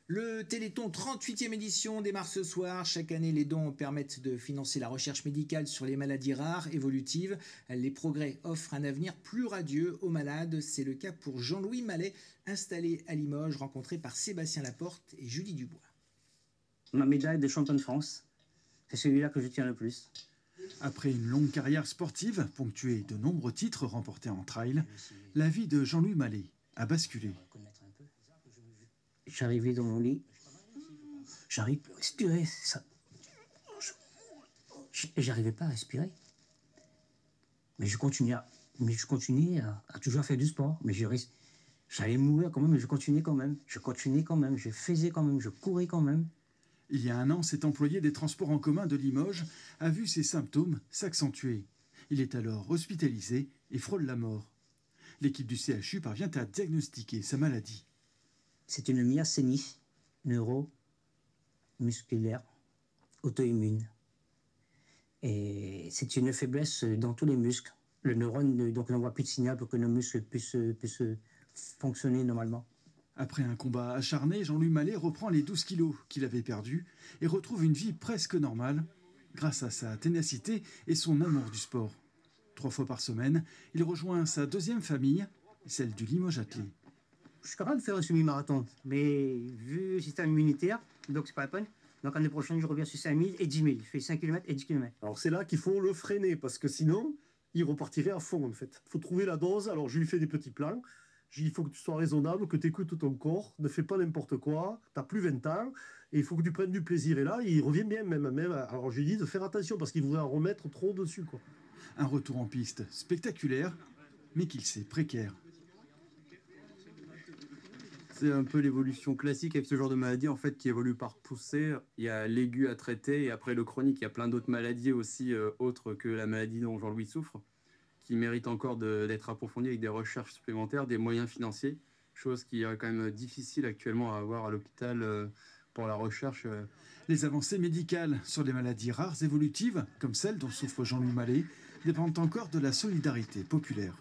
Le Téléthon 38e édition démarre ce soir. Chaque année, les dons permettent de financer la recherche médicale sur les maladies rares, évolutives. Les progrès offrent un avenir plus radieux aux malades. C'est le cas pour Jean-Louis Mallet, installé à Limoges, rencontré par Sébastien Laporte et Julie Dubois. Ma médaille de champion de France, c'est celui-là que je tiens le plus. Après une longue carrière sportive, ponctuée de nombreux titres remportés en trail, la vie de Jean-Louis Mallet a basculé. J'arrivais dans mon lit, j'arrive plus à respirer, j'arrivais pas à respirer. Mais je continuais à toujours faire du sport. Mais j'allais mourir quand même, mais je continuais quand même. Je faisais quand même, je courais quand même. Il y a un an, cet employé des transports en commun de Limoges a vu ses symptômes s'accentuer. Il est alors hospitalisé et frôle la mort. L'équipe du CHU parvient à diagnostiquer sa maladie. C'est une myasthénie neuromusculaire auto-immune. Et c'est une faiblesse dans tous les muscles. Le neurone donc n'envoie plus de signal pour que nos muscles puissent fonctionner normalement. Après un combat acharné, Jean-Louis Mallet reprend les 12 kilos qu'il avait perdus et retrouve une vie presque normale grâce à sa ténacité et son amour du sport. 3 fois par semaine, il rejoint sa deuxième famille, celle du Limoges Athlé. Je suis capable de faire un semi-marathon, mais vu le système immunitaire, donc c'est pas la peine. Donc l'année prochaine, je reviens sur 5000 et 10 000. Je fais 5 km et 10 km. Alors c'est là qu'il faut le freiner, parce que sinon, il repartirait à fond en fait. Il faut trouver la dose, alors je lui fais des petits plans. Il faut que tu sois raisonnable, que tu écoutes ton corps, ne fais pas n'importe quoi, tu n'as plus 20 ans, et il faut que tu prennes du plaisir. Et là, il revient bien même. Alors je lui dis de faire attention, parce qu'il voudrait en remettre trop dessus, quoi. Un retour en piste spectaculaire, mais qu'il sait précaire. C'est un peu l'évolution classique avec ce genre de maladie en fait qui évolue par poussée. Il y a l'aigu à traiter et après le chronique. Il y a plein d'autres maladies aussi autres que la maladie dont Jean-Louis souffre, qui méritent encore d'être approfondies avec des recherches supplémentaires, des moyens financiers, chose qui est quand même difficile actuellement à avoir à l'hôpital pour la recherche. Les avancées médicales sur les maladies rares évolutives, comme celle dont souffre Jean-Louis Mallet, dépendent encore de la solidarité populaire.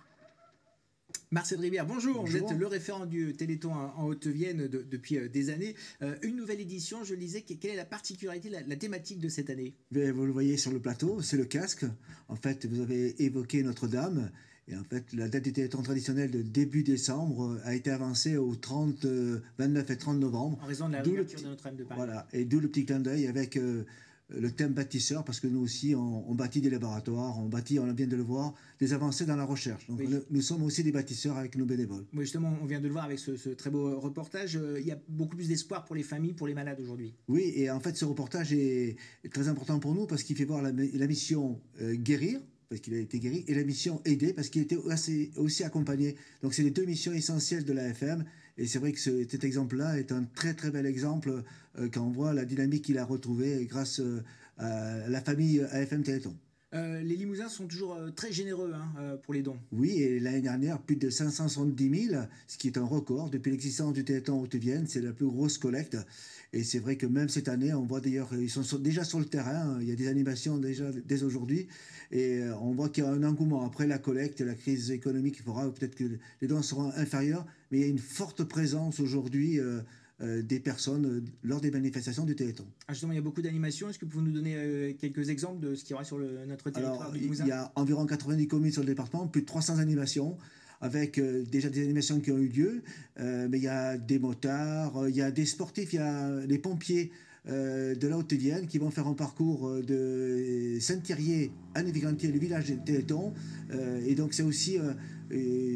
Marcel Rivière, bonjour. Vous êtes le référent du Téléthon en Haute-Vienne depuis des années. Une nouvelle édition, je lisais, quelle est la particularité, la thématique de cette année? Vous le voyez sur le plateau, c'est le casque. En fait, vous avez évoqué Notre-Dame. Et en fait, la date du Téléthon traditionnel de début décembre a été avancée au 29 et 30 novembre. En raison de la réouverture de Notre-Dame de Paris. Voilà, et d'où le petit clin d'œil avec le thème bâtisseur, parce que nous aussi, on bâtit des laboratoires, on vient de le voir, des avancées dans la recherche. Donc oui. Nous sommes aussi des bâtisseurs avec nos bénévoles. Oui, justement, on vient de le voir avec ce très beau reportage. Il y a beaucoup plus d'espoir pour les familles, pour les malades aujourd'hui. Oui, et en fait, ce reportage est très important pour nous parce qu'il fait voir la mission guérir, parce qu'il a été guéri, et la mission aider, parce qu'il était aussi accompagné. Donc c'est les deux missions essentielles de l'AFM, et c'est vrai que cet exemple-là est un très très bel exemple quand on voit la dynamique qu'il a retrouvée grâce à la famille AFM Téléthon. Les Limousins sont toujours très généreux pour les dons. Oui, et l'année dernière, plus de 570 000, ce qui est un record. Depuis l'existence du Téléthon Haute-Vienne, c'est la plus grosse collecte. Et c'est vrai que même cette année, on voit d'ailleurs, ils sont déjà sur le terrain, il y a des animations déjà dès aujourd'hui, et on voit qu'il y a un engouement. Après la collecte, la crise économique fera peut-être que les dons seront inférieurs, mais il y a une forte présence aujourd'hui des personnes lors des manifestations du Téléthon. Justement, il y a beaucoup d'animations. Est-ce que vous pouvez nous donner quelques exemples de ce qu'il y aura sur notre territoire du Limousin? Il y a environ 90 communes sur le département, plus de 300 animations, avec déjà des animations qui ont eu lieu, mais il y a des motards, il y a des sportifs, il y a les pompiers de la Haute-Vienne qui vont faire un parcours de Saint-Thierry à Névigantier, le village de Téléthon, et donc c'est aussi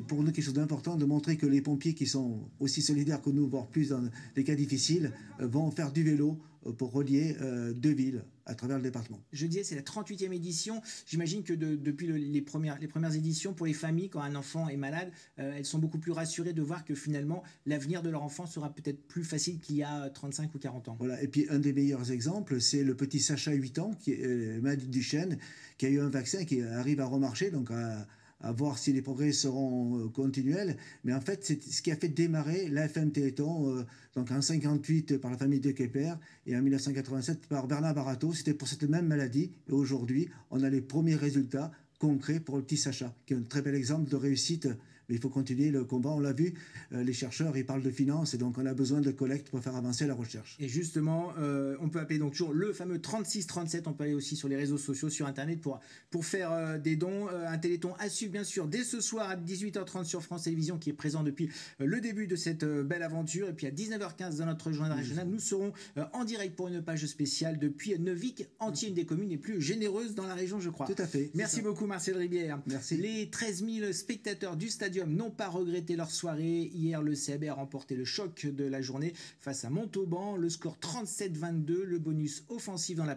pour nous quelque chose d'important de montrer que les pompiers qui sont aussi solidaires que nous, voire plus dans des cas difficiles, vont faire du vélo pour relier deux villes à travers le département. Je disais, c'est la 38e édition. J'imagine que depuis les premières éditions, pour les familles, quand un enfant est malade, elles sont beaucoup plus rassurées de voir que finalement, l'avenir de leur enfant sera peut-être plus facile qu'il y a 35 ou 40 ans. Voilà. Et puis, un des meilleurs exemples, c'est le petit Sacha, 8 ans, qui est malade du Duchenne, qui a eu un vaccin qui arrive à remarcher, donc à voir si les progrès seront continuels. Mais en fait, c'est ce qui a fait démarrer l'AFM Téléthon, donc en 58 par la famille de Kepler et en 1987 par Bernard Barato. C'était pour cette même maladie. Et aujourd'hui, on a les premiers résultats concrets pour le petit Sacha, qui est un très bel exemple de réussite Mais il faut continuer le combat. On l'a vu, les chercheurs, ils parlent de finances et donc on a besoin de collecte pour faire avancer la recherche. Et justement, on peut appeler donc toujours le fameux 3637. On peut aller aussi sur les réseaux sociaux, sur Internet pour faire des dons. Un Téléthon à suivre, bien sûr, dès ce soir à 18h30 sur France Télévisions, qui est présent depuis le début de cette belle aventure. Et puis à 19h15 dans notre journal régional, nous serons en direct pour une page spéciale depuis Neuvik, entier, une des communes les plus généreuses dans la région, je crois. Tout à fait. Merci beaucoup, Marcel Ribière. Merci. Les 13 000 spectateurs du Stadium n'ont pas regretté leur soirée. Hier, le CAB a remporté le choc de la journée face à Montauban. Le score 37-22, le bonus offensif dans la